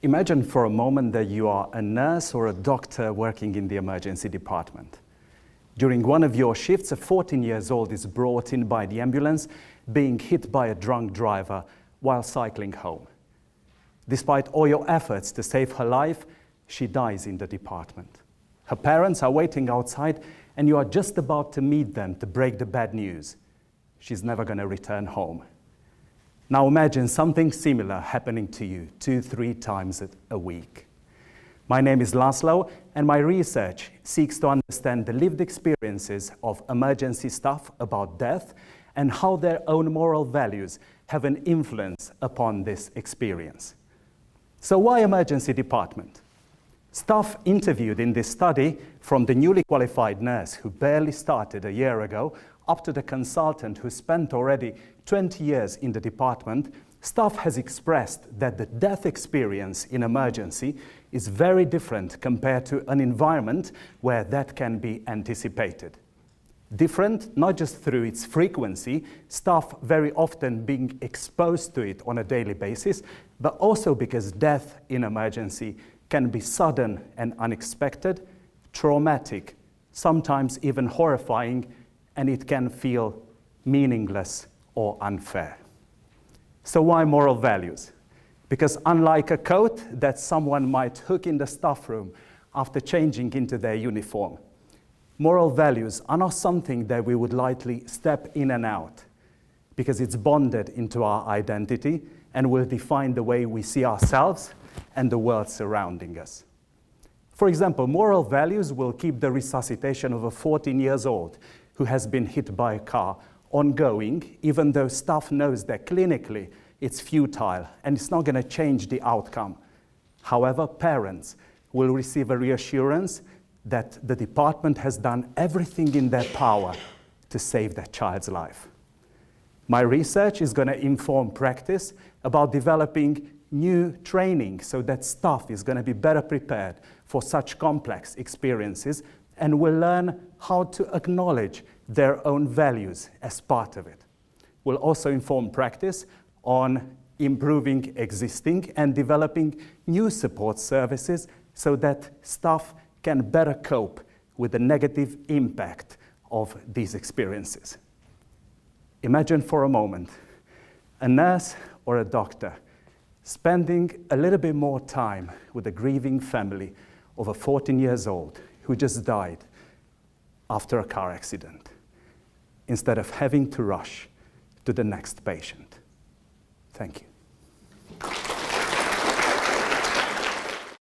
Imagine for a moment that you are a nurse or a doctor working in the emergency department. During one of your shifts, a 14-year-old is brought in by the ambulance, being hit by a drunk driver while cycling home. Despite all your efforts to save her life, she dies in the department. Her parents are waiting outside, and you are just about to meet them to break the bad news. She's never going to return home. Now imagine something similar happening to you 2-3 times a week. My name is Laszlo, and my research seeks to understand the lived experiences of emergency staff about death and how their own moral values have an influence upon this experience. So why emergency department? Staff interviewed in this study, from the newly qualified nurse who barely started a year ago up to the consultant who spent already 20 years in the department, staff has expressed that the death experience in emergency is very different compared to an environment where that can be anticipated. Different, not just through its frequency, staff very often being exposed to it on a daily basis, but also because death in emergency can be sudden and unexpected, traumatic, sometimes even horrifying, and it can feel meaningless or unfair. So why moral values? Because unlike a coat that someone might hook in the staff room after changing into their uniform, moral values are not something that we would lightly step in and out, because it's bonded into our identity and will define the way we see ourselves and the world surrounding us. For example, moral values will keep the resuscitation of a 14-year-old who has been hit by a car ongoing, even though staff knows that clinically it's futile and it's not going to change the outcome. However, parents will receive a reassurance that the department has done everything in their power to save their child's life. My research is going to inform practice about developing new training so that staff is going to be better prepared for such complex experiences and will learn how to acknowledge their own values as part of it. We'll also inform practice on improving existing and developing new support services so that staff can better cope with the negative impact of these experiences. Imagine for a moment a nurse or a doctor spending a little bit more time with a grieving family of a 14-year-old who just died after a car accident, instead of having to rush to the next patient. Thank you.